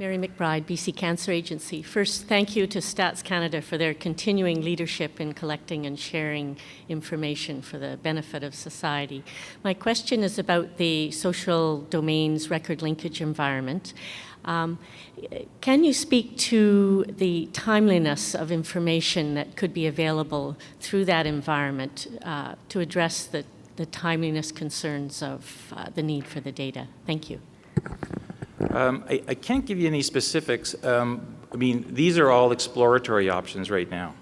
Mary McBride, BC Cancer Agency. First, thank you to Stats Canada for their continuing leadership in collecting and sharing information for the benefit of society. My question is about the social domains record linkage environment. Can you speak to the timeliness of information that could be available through that environment to address the timeliness concerns of the need for the data? Thank you. I can't give you any specifics. I mean, these are all exploratory options right now.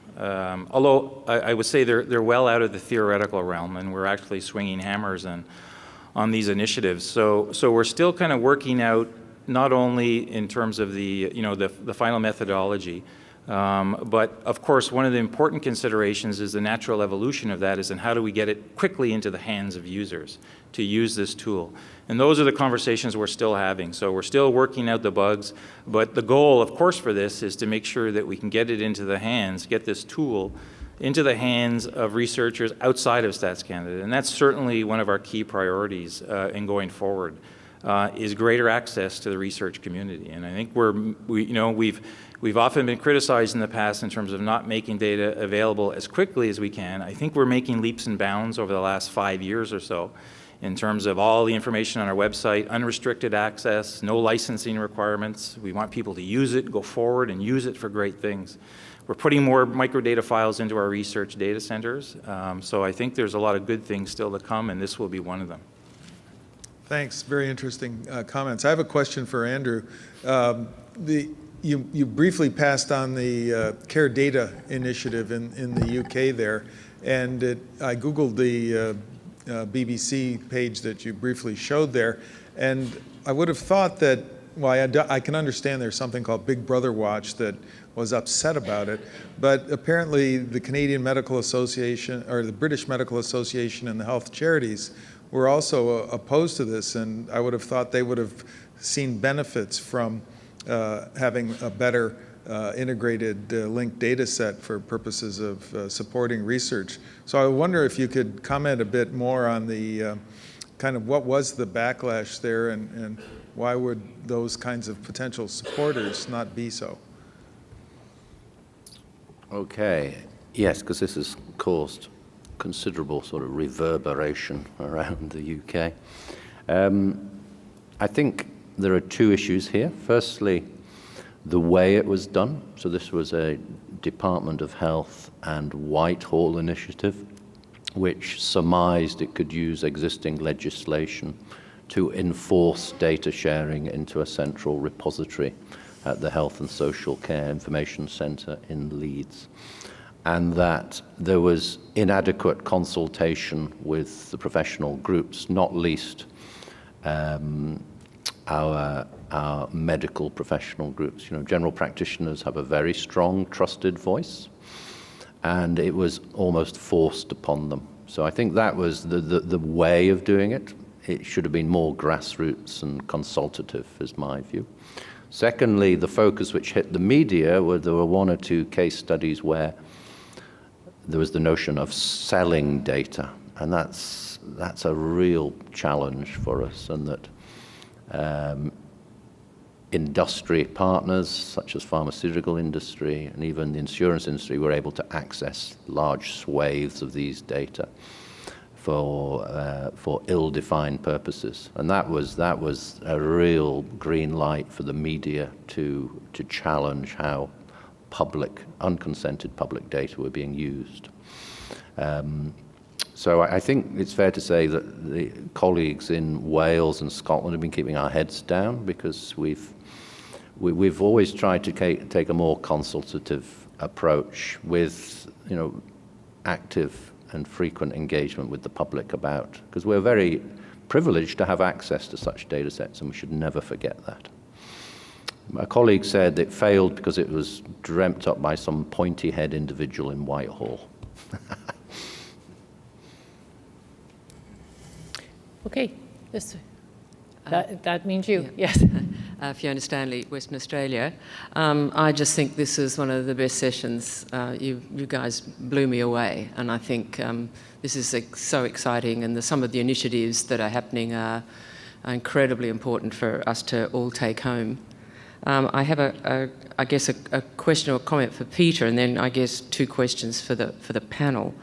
Although I would say they're well out of the theoretical realm, and we're actually swinging hammers on these initiatives. So we're still kind of working out not only in terms of the final methodology, but of course one of the important considerations is the natural evolution of that is, and how do we get it quickly into the hands of users to use this tool. And those are the conversations we're still having. So we're still working out the bugs, but the goal, of course, for this is to make sure that we can get it into the hands, get this tool into the hands of researchers outside of Stats Canada. And that's certainly one of our key priorities in going forward, is greater access to the research community. And I think we've often been criticized in the past in terms of not making data available as quickly as we can. I think we're making leaps and bounds over the last 5 years or so in terms of all the information on our website, unrestricted access, no licensing requirements. We want people to use it, go forward and use it for great things. We're putting more microdata files into our research data centers. So I think there's a lot of good things still to come, and this will be one of them. Thanks, very interesting comments. I have a question for Andrew. You briefly passed on the Care Data initiative in the UK there, and I Googled the BBC page that you briefly showed there, and I would have thought that, well, I can understand there's something called Big Brother Watch that was upset about it, but apparently the Canadian Medical Association, or the British Medical Association, and the health charities were also opposed to this, and I would have thought they would have seen benefits from having a better integrated linked data set for purposes of supporting research. So I wonder if you could comment a bit more on the kind of what was the backlash there, and why would those kinds of potential supporters not be so? Okay, yes, because this has caused considerable sort of reverberation around the UK. I think there are two issues here. Firstly, the way it was done. So this was a Department of Health and Whitehall initiative, which surmised it could use existing legislation to enforce data sharing into a central repository at the Health and Social Care Information Centre in Leeds, and that there was inadequate consultation with the professional groups, not least our medical professional groups. You know, general practitioners have a very strong, trusted voice, and it was almost forced upon them. So I think that was the way of doing it. It should have been more grassroots and consultative, is my view. Secondly, the focus which hit the media, where there were one or two case studies where there was the notion of selling data, and that's a real challenge for us, and that industry partners such as pharmaceutical industry and even the insurance industry were able to access large swathes of these data for ill-defined purposes, and that was a real green light for the media to challenge how unconsented public data were being used. So I think it's fair to say that the colleagues in Wales and Scotland have been keeping our heads down, because we've always tried to take a more consultative approach with, you know, active and frequent engagement with the public about, because we're very privileged to have access to such data sets, and we should never forget that. My colleague said it failed because it was dreamt up by some pointy-head individual in Whitehall. Okay, yes. That means you, yeah. yes. Fiona Stanley, Western Australia. I just think this is one of the best sessions. You guys blew me away, and I think this is so exciting, and some of the initiatives that are happening are incredibly important for us to all take home. I have I guess a question or comment for Peter, and then I guess 2 questions for the panel.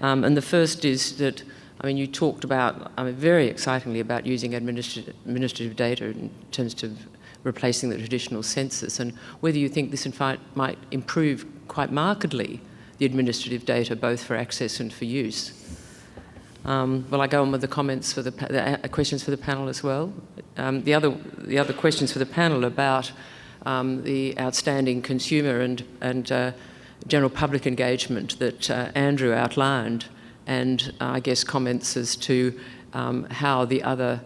And the first is that, I mean, you talked about, very excitingly, about using administrative data in terms of replacing the traditional census, and whether you think this in fact might improve quite markedly the administrative data, both for access and for use. Will I go on with the comments for the questions for the panel as well? The other questions for the panel about the outstanding consumer and general public engagement that Andrew outlined, and I guess comments as to how the other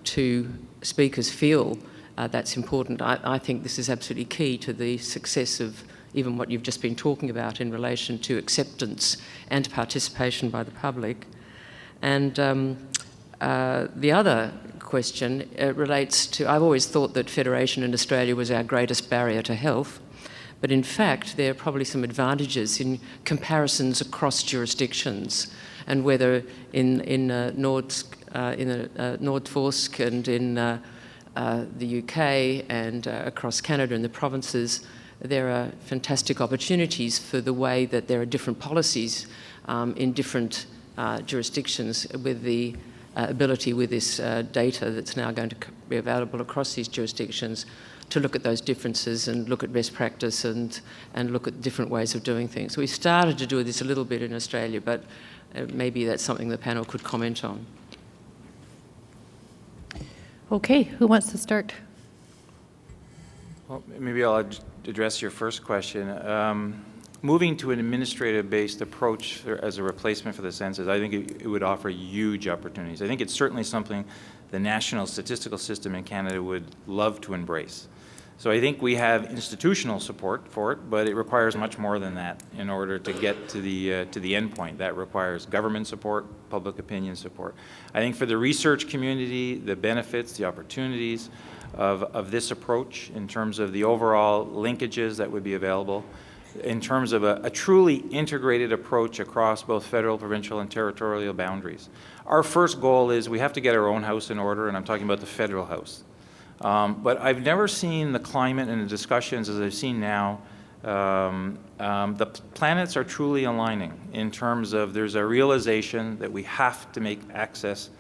2 speakers feel that's important. I think this is absolutely key to the success of even what you've just been talking about in relation to acceptance and participation by the public. And the other question relates to, I've always thought that federation in Australia was our greatest barrier to health, but in fact there are probably some advantages in comparisons across jurisdictions, and whether in Nordforsk and in the UK and across Canada and the provinces, there are fantastic opportunities for the way that there are different policies in different jurisdictions, with the ability with this data that's now going to be available across these jurisdictions to look at those differences and look at best practice and look at different ways of doing things. So we started to do this a little bit in Australia, but maybe that's something the panel could comment on. Okay, who wants to start? Well, maybe I'll address your first question. Moving to an administrative-based approach as a replacement for the census, I think it would offer huge opportunities. I think it's certainly something the national statistical system in Canada would love to embrace. So I think we have institutional support for it, but it requires much more than that in order to get to the end point. That requires government support, public opinion support. I think for the research community, the benefits, the opportunities of this approach in terms of the overall linkages that would be available, in terms of a truly integrated approach across both federal, provincial, and territorial boundaries. Our first goal is we have to get our own house in order, and I'm talking about the federal house. But I've never seen the climate and the discussions as I've seen now. The planets are truly aligning in terms of there's a realization that we have to make access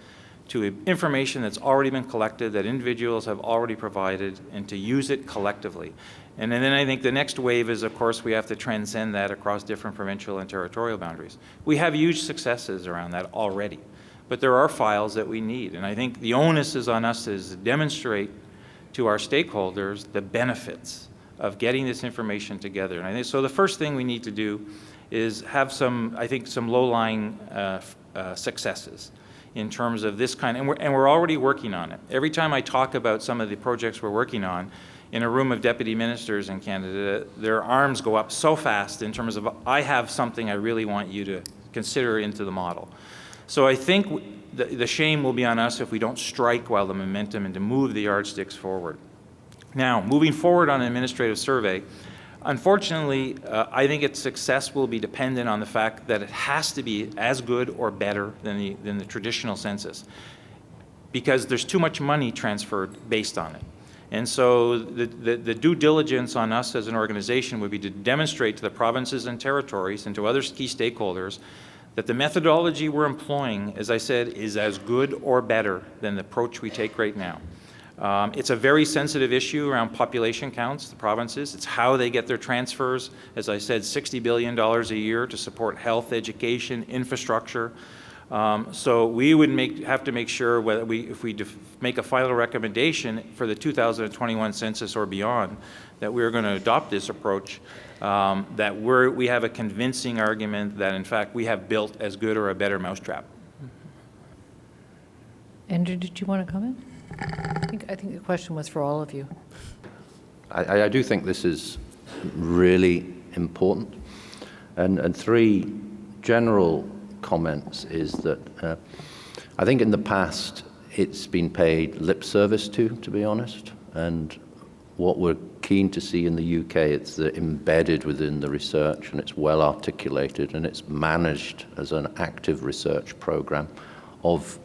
to information that's already been collected, that individuals have already provided, and to use it collectively. And then I think the next wave is, of course, we have to transcend that across different provincial and territorial boundaries. We have huge successes around that already, but there are files that we need. And I think the onus is on us to demonstrate to our stakeholders the benefits of getting this information together. And I think so the first thing we need to do is have some low-lying successes in terms of this kind, and we're already working on it. Every time I talk about some of the projects we're working on, in a room of deputy ministers in Canada, their arms go up so fast in terms of, I have something I really want you to consider into the model. So I think the shame will be on us if we don't strike while the momentum and to move the yardsticks forward. Now, moving forward on an administrative survey, unfortunately, I think its success will be dependent on the fact that it has to be as good or better than the traditional census, because there's too much money transferred based on it. And so the due diligence on us as an organization would be to demonstrate to the provinces and territories and to other key stakeholders that the methodology we're employing, as I said, is as good or better than the approach we take right now. It's a very sensitive issue around population counts, the provinces. It's how they get their transfers. As I said, $60 billion a year to support health, education, infrastructure. So we would have to make sure whether if we make a final recommendation for the 2021 census or beyond, that we're going to adopt this approach, that we have a convincing argument that in fact we have built as good or a better mousetrap. Andrew, did you want to comment? I think the question was for all of you. I do think this is really important. And 3 general comments is that I think in the past it's been paid lip service to be honest. And what we're keen to see in the UK, it's embedded within the research and it's well articulated and it's managed as an active research program of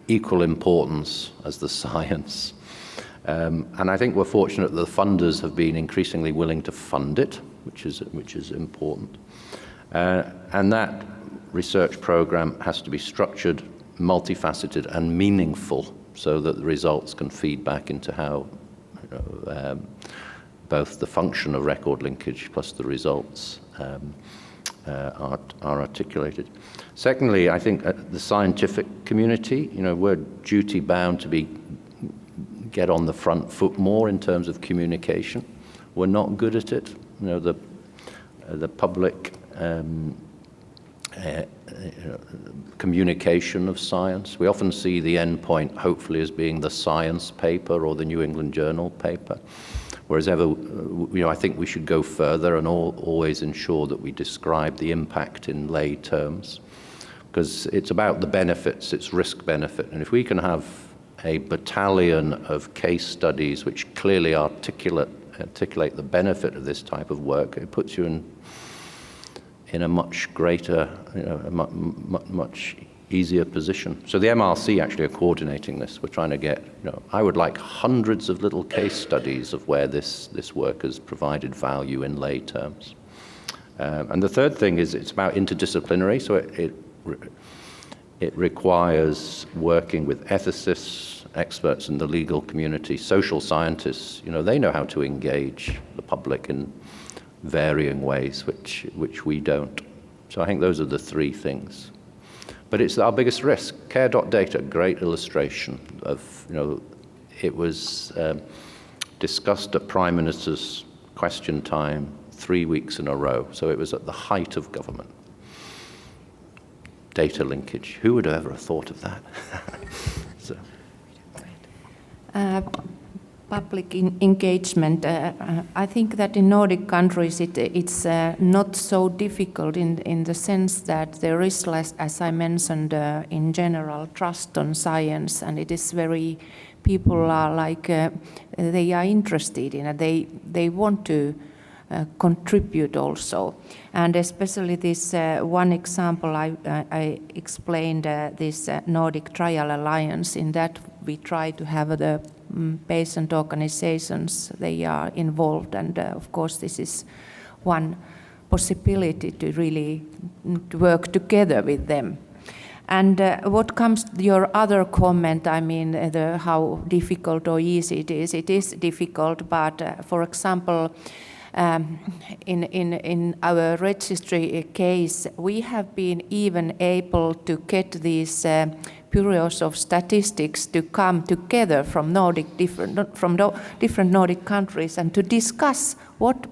equal importance as the science. And I think we're fortunate that the funders have been increasingly willing to fund it, which is important. And that research program has to be structured, multifaceted, and meaningful, so that the results can feed back into how both the function of record linkage plus the results are articulated. Secondly, I think the scientific community, we're duty bound to get on the front foot more in terms of communication. We're not good at it. The public communication of science. We often see the end point, hopefully, as being the science paper or the New England Journal paper. Whereas I think we should go further and always ensure that we describe the impact in lay terms, because it's about the benefits, it's risk-benefit. And if we can have a battalion of case studies which clearly articulate the benefit of this type of work, it puts you in a much greater, much easier position. So the MRC actually are coordinating this. We're trying to get, I would like hundreds of little case studies of where this work has provided value in lay terms. And the third thing is it's about interdisciplinary, so it requires working with ethicists, experts in the legal community, social scientists. They know how to engage the public in varying ways, which we don't. So I think those are the three things. But it's our biggest risk. Care.data, great illustration of, it was discussed at Prime Minister's question time 3 weeks in a row. So it was at the height of government. Data linkage. Who would have ever thought of that? So. Public engagement. I think that in Nordic countries it's not so difficult in the sense that there is less, as I mentioned, in general, trust on science, and it is people are they are interested in it. They want to contribute also. And especially this one example I explained, this Nordic Trial Alliance, in that we try to have the patient organizations, they are involved, and of course this is one possibility to really work together with them. And what comes to your other comment, I mean, how difficult or easy it is difficult, but for example, in our registry case, we have been even able to get these bureaus of statistics to come together from different Nordic countries and to discuss what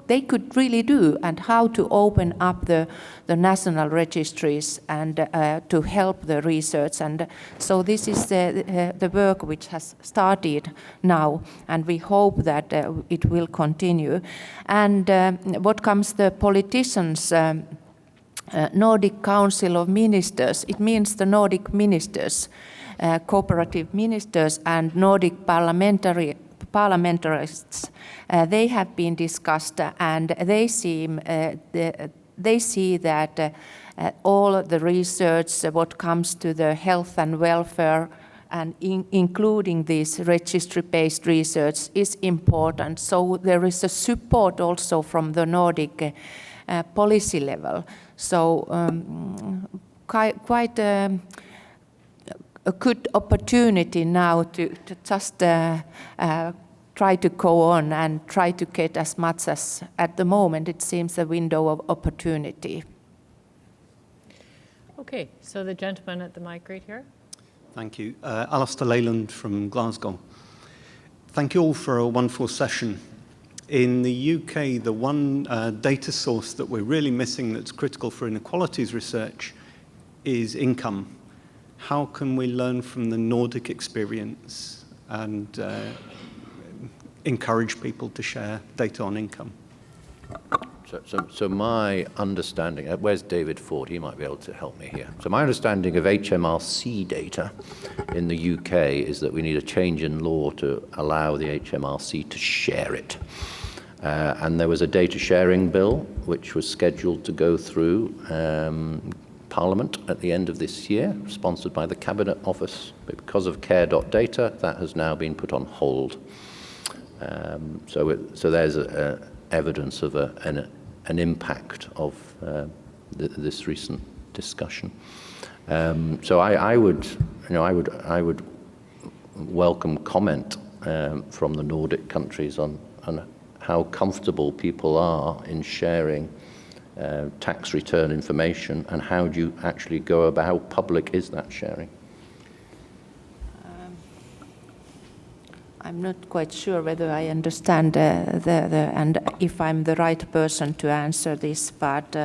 they could really do and how to open up the national registries and to help the research. And so this is the work which has started now, and we hope that it will continue. And what comes to the politicians, Nordic Council of Ministers, it means the Nordic ministers, cooperative ministers and Nordic parliamentarists, they have been discussed, and they see that all the research, what comes to the health and welfare, and including this registry-based research, is important. So there is a support also from the Nordic policy level. So quite a good opportunity now to just try to go on and try to get as much as, at the moment, it seems a window of opportunity. Okay, so the gentleman at the mic right here. Thank you. Alistair Leyland from Glasgow. Thank you all for a wonderful session. In the UK, the one data source that we're really missing that's critical for inequalities research is income. How can we learn from the Nordic experience and encourage people to share data on income? So my understanding, where's David Ford? He might be able to help me here. So my understanding of HMRC data in the UK is that we need a change in law to allow the HMRC to share it. And there was a data sharing bill which was scheduled to go through Parliament at the end of this year, sponsored by the Cabinet Office. But because of care.data, that has now been put on hold. So there's evidence of an impact of this recent discussion. So I would welcome comment from the Nordic countries on how comfortable people are in sharing tax return information, and how do you actually go about, how public is that sharing? I'm not quite sure whether I understand and if I'm the right person to answer this, but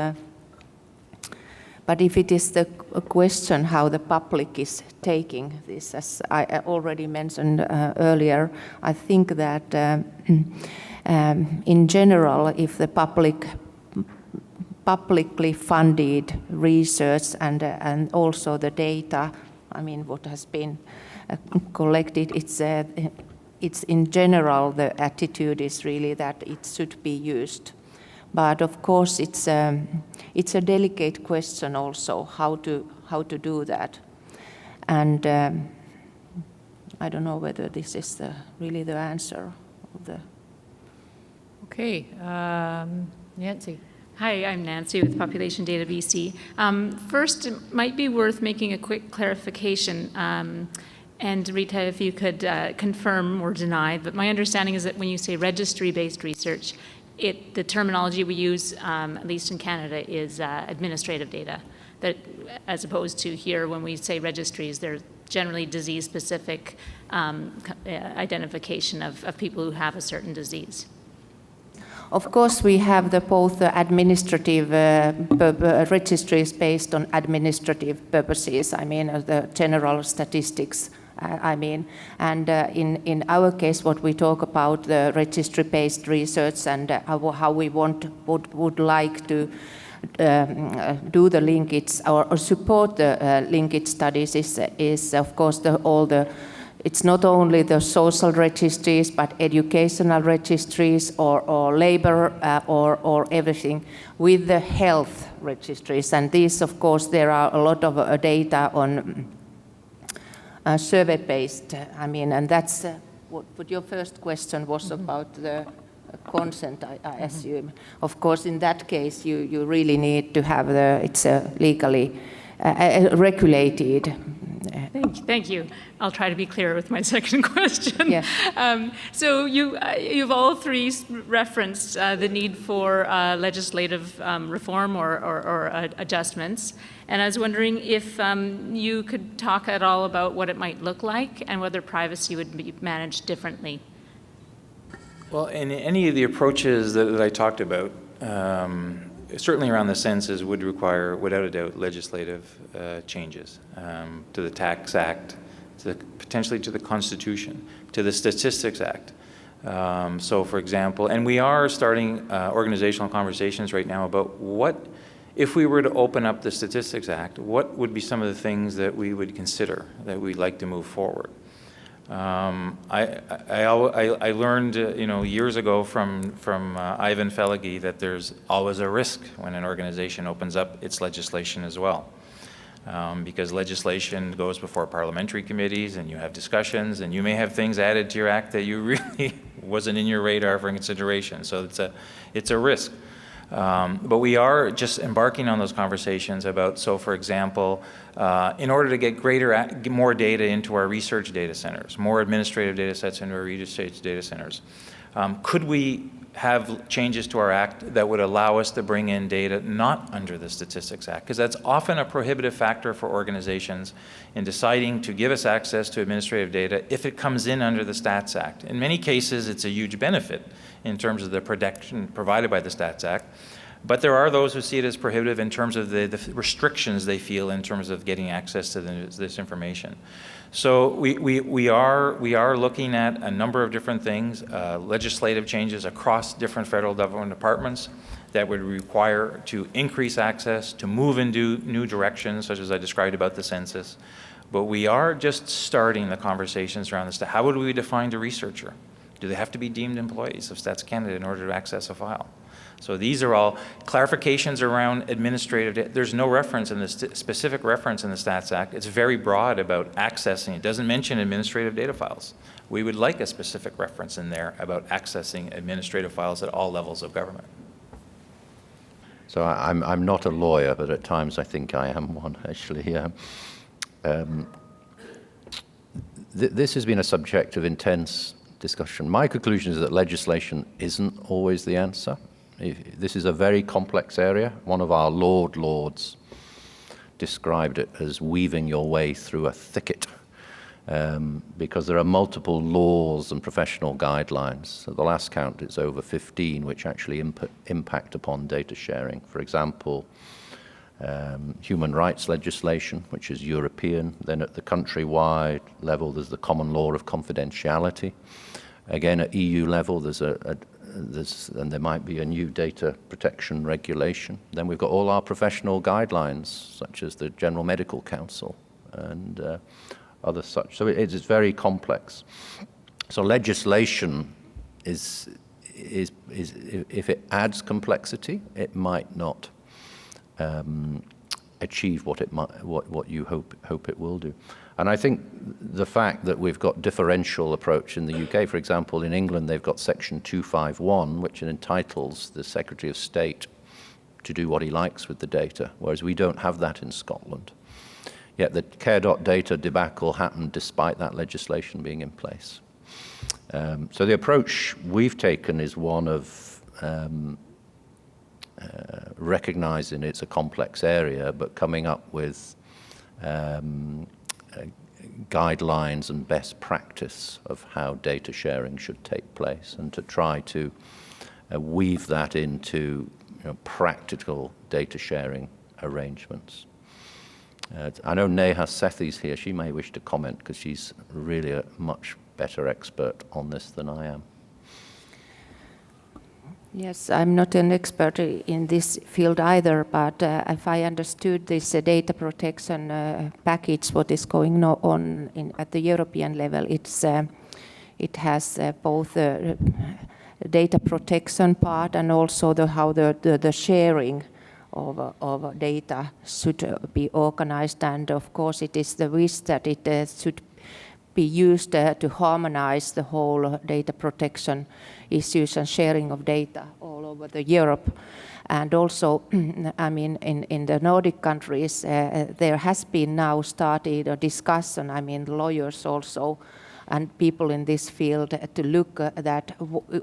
if it is a question how the public is taking this, as I already mentioned earlier, I think that in general, if the publicly funded research and also the data, I mean, what has been collected, it's in general the attitude is really that it should be used. But of course, it's a delicate question also how to do that, and I don't know whether this is really the answer of the. Okay, Nancy. Hi, I'm Nancy with Population Data BC. First, it might be worth making a quick clarification. And Riitta, if you could confirm or deny, but my understanding is that when you say registry-based research, the terminology we use, at least in Canada, is administrative data. That, as opposed to here, when we say registries, they're generally disease-specific identification of people who have a certain disease. Of course, we have both the administrative registries based on administrative purposes. I mean, the general statistics. I mean, and in our case, what we talk about the registry-based research and how we would like to do the linkage or support the linkage studies is of course it's not only the social registries but educational registries or labor or everything with the health registries, and these of course there are a lot of data on survey-based, I mean, and that's what your first question was about the consent, I assume. Of course, in that case, you really need to have it's legally regulated. Thank you. I'll try to be clear with my second question. Yeah. So you've all three referenced the need for legislative reform or adjustments. And I was wondering if you could talk at all about what it might look like and whether privacy would be managed differently. Well, in any of the approaches that I talked about, certainly around the census would require, without a doubt, legislative changes to the Tax Act, potentially to the Constitution, to the Statistics Act. So, for example, and we are starting organizational conversations right now about what, if we were to open up the Statistics Act, what would be some of the things that we would consider that we'd like to move forward. I learned, years ago from Ivan Felegi that there's always a risk when an organization opens up its legislation as well, because legislation goes before parliamentary committees, and you have discussions, and you may have things added to your act that you really wasn't in your radar for consideration. So it's a risk. But we are just embarking on those conversations about, so for example, in order to get more data into our research data centers, more administrative data sets into our research data centers, could we have changes to our act that would allow us to bring in data not under the Statistics Act? Because that's often a prohibitive factor for organizations in deciding to give us access to administrative data if it comes in under the Stats Act. In many cases, it's a huge benefit in terms of the protection provided by the Stats Act. But there are those who see it as prohibitive in terms of the restrictions they feel in terms of getting access to this information. So we are looking at a number of different things, legislative changes across different federal government departments that would require to increase access, to move into new directions, such as I described about the census. But we are just starting the conversations around this. How would we define a researcher? Do they have to be deemed employees of Stats Canada in order to access a file? So these are all clarifications around administrative. There's no reference in this specific reference in the Stats Act. It's very broad about accessing. It doesn't mention administrative data files. We would like a specific reference in there about accessing administrative files at all levels of government. So I'm not a lawyer, but at times I think I am one, actually. This has been a subject of intense discussion. My conclusion is that legislation isn't always the answer. This is a very complex area. One of our lords described it as weaving your way through a thicket, because there are multiple laws and professional guidelines. At the last count, it's over 15, which actually impact upon data sharing. For example, human rights legislation, which is European. Then at the countrywide level, there's the common law of confidentiality. Again, at EU level, and there might be a new data protection regulation. Then we've got all our professional guidelines, such as the General Medical Council and other such. So it's very complex. So legislation is if it adds complexity, it might not achieve what you hope it will do. And I think the fact that we've got differential approach in the UK, for example, in England they've got Section 251, which entitles the Secretary of State to do what he likes with the data, whereas we don't have that in Scotland. Yet the care.data debacle happened despite that legislation being in place. So the approach we've taken is one of recognizing it's a complex area, but coming up with guidelines and best practice of how data sharing should take place, and to try to weave that into practical data sharing arrangements. I know Neha Sethi's here. She may wish to comment because she's really a much better expert on this than I am. Yes, I'm not an expert in this field either, but if I understood this data protection package, what is going on at the European level, it has both the data protection part and also how the sharing of data should be organized. And of course, it is the wish that it should be used to harmonize the whole data protection issues and sharing of data all over Europe. And also, I mean, in the Nordic countries, there has been now started a discussion, I mean, lawyers also, and people in this field to look at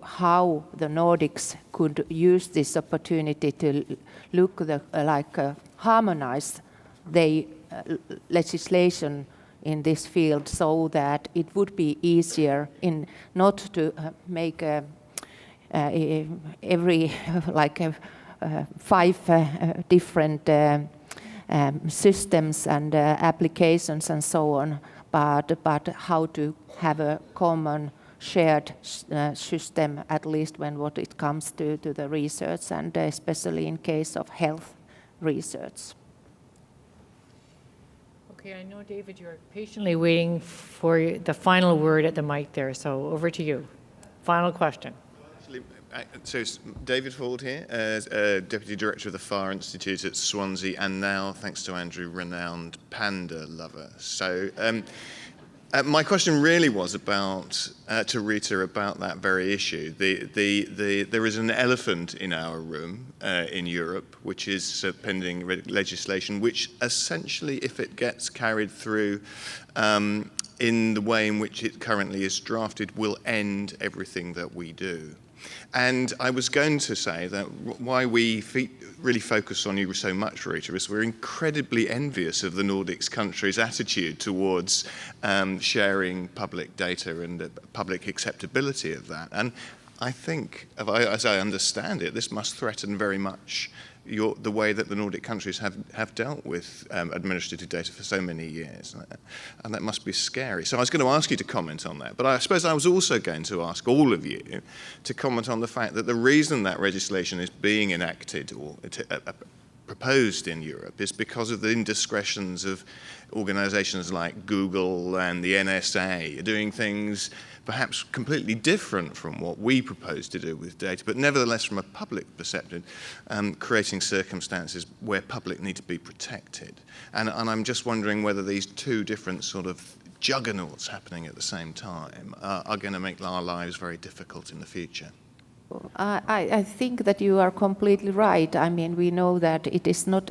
how the Nordics could use this opportunity to look harmonize the legislation in this field, so that it would be easier in not to make every 5 different systems and applications and so on, but how to have a common shared system, at least when what it comes to the research, and especially in case of health research. Okay, I know, David, you're patiently waiting for the final word at the mic there, so over to you. Final question. So it's David Ford here, as Deputy Director of the Fire Institute at Swansea, and now, thanks to Andrew, renowned panda lover. So my question really was about, to Riitta, about that very issue. There is an elephant in our room in Europe, which is pending legislation, which essentially, if it gets carried through in the way in which it currently is drafted, will end everything that we do. And I was going to say that why we really focus on you so much, Riitta, is we're incredibly envious of the Nordics countries' attitude towards sharing public data and the public acceptability of that. And I think, as I understand it, this must threaten very much the way that the Nordic countries have dealt with administrative data for so many years. And that must be scary. So I was going to ask you to comment on that. But I suppose I was also going to ask all of you to comment on the fact that the reason that legislation is being enacted or proposed in Europe is because of the indiscretions of organizations like Google and the NSA doing things perhaps completely different from what we propose to do with data, but nevertheless from a public perspective, creating circumstances where public need to be protected. And I'm just wondering whether these two different sort of juggernauts happening at the same time are going to make our lives very difficult in the future. I think that you are completely right. I mean, we know that it's not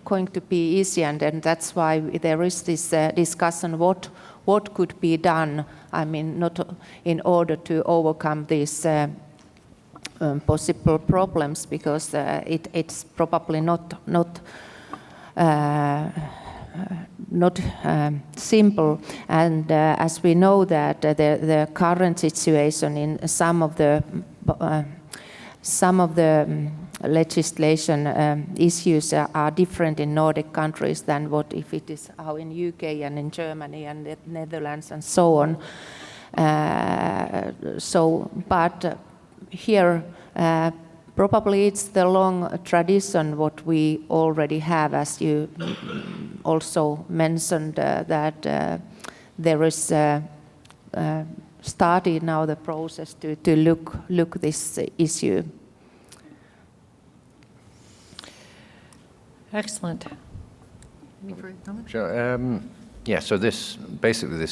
going to be easy, and that's why there is this discussion what could be done. I mean, not in order to overcome these possible problems, because it's probably not simple. And as we know that the current situation in some of the legislation issues are different in Nordic countries than what if it is how in UK and in Germany and the Netherlands and so on. But here probably it's the long tradition what we already have, as you also mentioned, that there is started now the process to look this issue. Excellent. Any further comments? Sure. Yeah, so this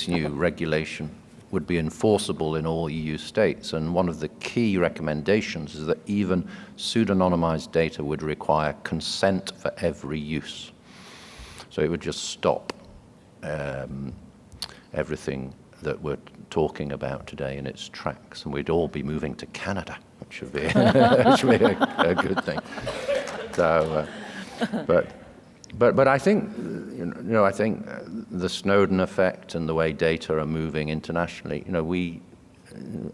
new regulation would be enforceable in all EU states, and one of the key recommendations is that even pseudonymized data would require consent for every use. So it would just stop everything that we're talking about today in its tracks, and we'd all be moving to Canada, which would be, a good thing. So, but I think, I think the Snowden effect and the way data are moving internationally,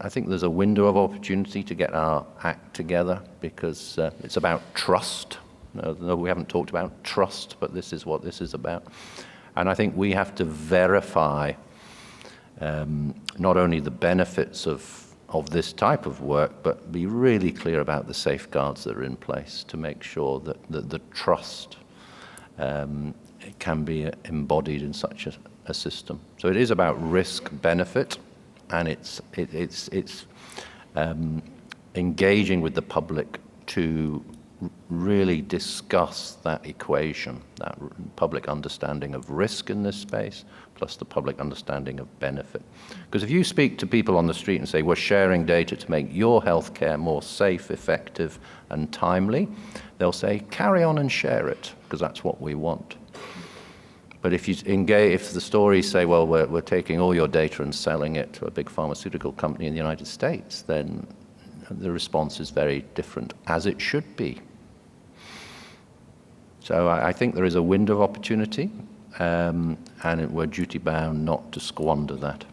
I think there's a window of opportunity to get our act together, because it's about trust. No, we haven't talked about trust, but this is what this is about. And I think we have to verify not only the benefits of this type of work, but be really clear about the safeguards that are in place to make sure that the trust can be embodied in such a system. So it is about risk-benefit, and it's engaging with the public to really discuss that equation, that public understanding of risk in this space, plus the public understanding of benefit. Because if you speak to people on the street and say, we're sharing data to make your healthcare more safe, effective, and timely, they'll say, carry on and share it, because that's what we want. But if you engage, if the stories say, well, we're taking all your data and selling it to a big pharmaceutical company in the United States, then the response is very different, as it should be. So I think there is a window of opportunity, and we're duty-bound not to squander that.